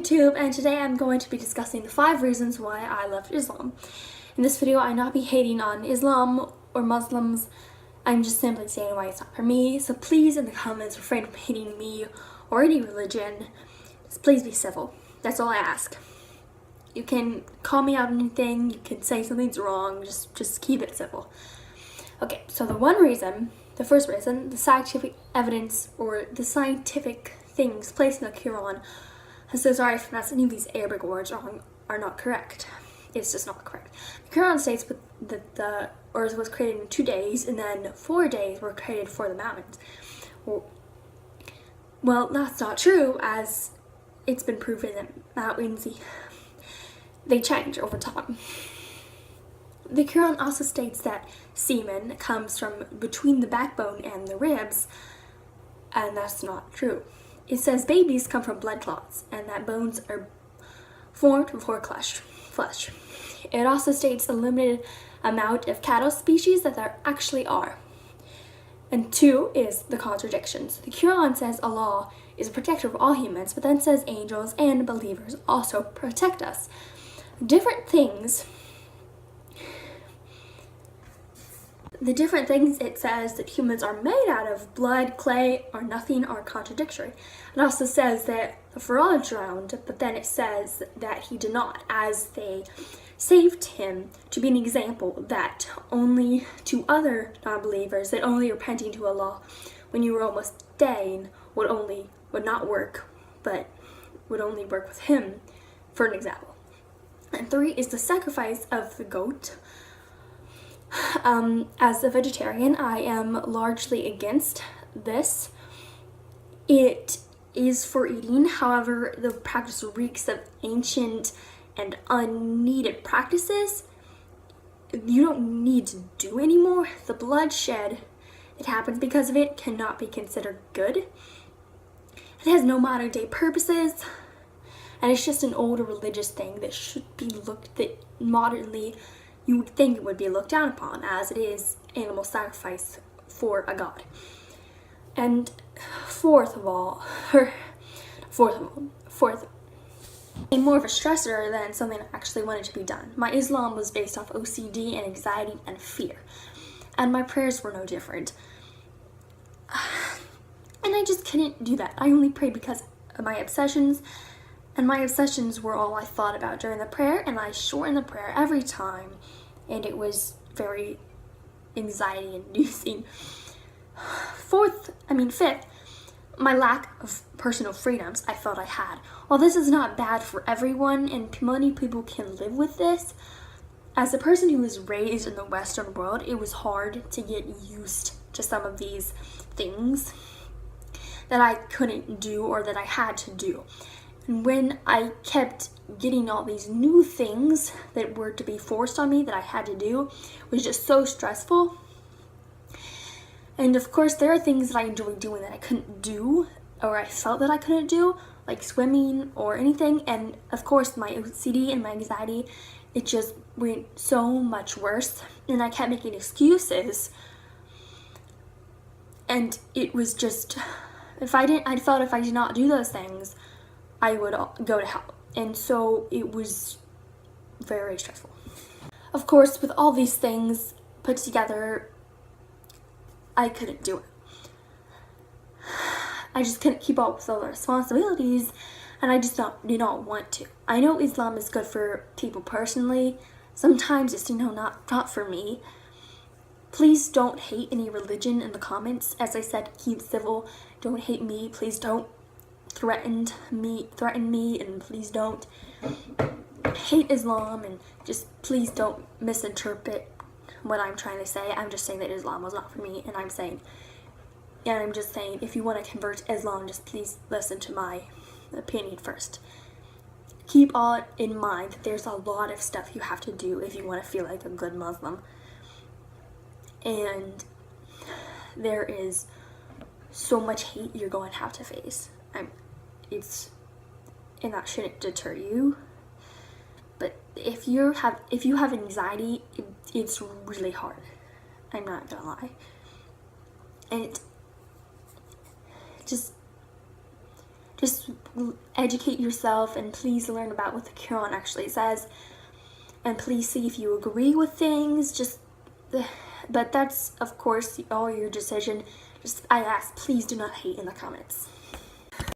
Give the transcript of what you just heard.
YouTube, and today I'm going to be discussing the 5 reasons why I left Islam. In this video, I'm not be hating on Islam or Muslims. I'm just simply saying why it's not for me. So please, in the comments, refrain from hating me or any religion. Just please be civil. That's all I ask. You can call me out on anything. You can say something's wrong. Just keep it civil. Okay, so the first reason, the scientific evidence or the scientific things placed in the Quran. I'm so sorry if any of these Arabic words are not correct. It's just not correct. The Quran states that the earth was created in 2 days, and then 4 days were created for the mountains. Well, that's not true, as it's been proven that mountains, they change over time. The Quran also states that semen comes from between the backbone and the ribs, and that's not true. It says babies come from blood clots and that bones are formed before flesh. It also states a limited amount of cattle species that there actually are. And 2 is the contradictions. The Quran says Allah is a protector of all humans, but then says angels and believers also protect us. The different things it says that humans are made out of, blood, clay, or nothing, are contradictory. It also says that the Farad drowned, but then it says that he did not, as they saved him to be an example that only to other non-believers, that only repenting to Allah when you were almost dying would not work, but would only work with him, for an example. And 3 is the sacrifice of the goat. As a vegetarian, I am largely against this. It is for eating, however, the practice reeks of ancient and unneeded practices you don't need to do anymore. The bloodshed that happens because of it cannot be considered good. It has no modern day purposes, and it's just an older religious thing that should be modernly you would think it would be looked down upon, as it is animal sacrifice for a god. And fourth, more of a stressor than something that actually wanted to be done. My Islam was based off OCD and anxiety and fear, and my prayers were no different. And I just couldn't do that. I only prayed because of my obsessions, and my obsessions were all I thought about during the prayer, and I shortened the prayer every time, and it was very anxiety-inducing. Fifth, my lack of personal freedoms I felt I had. While this is not bad for everyone, and many people can live with this, as a person who was raised in the Western world, it was hard to get used to some of these things that I couldn't do or that I had to do. And when I kept getting all these new things that were to be forced on me that I had to do, it was just so stressful. And of course, there are things that I enjoy doing that I couldn't do, or I felt that I couldn't do, like swimming or anything. And of course, my OCD and my anxiety, it just went so much worse. And I kept making excuses. And it was just, I felt if I did not do those things, I would go to hell. And so it was very stressful. Of course, with all these things put together, I couldn't do it. I just couldn't keep up with all the responsibilities, and I just did not want to. I know Islam is good for people personally. Sometimes it's, not for me. Please don't hate any religion in the comments. As I said, keep civil. Don't hate me. Please don't threaten me, and please don't hate Islam, and just please don't misinterpret what I'm trying to say. I'm just saying that Islam was not for me, and I'm just saying if you want to convert to Islam, just please listen to my opinion first. Keep all in mind that there's a lot of stuff you have to do if you want to feel like a good Muslim, and there is so much hate you're going to have to face. And that shouldn't deter you. But if you have anxiety, it's really hard. I'm not gonna lie. And just just educate yourself and please learn about what the Quran actually says. And please see if you agree with things. But that's, of course, all your decision. I ask, please do not hate in the comments.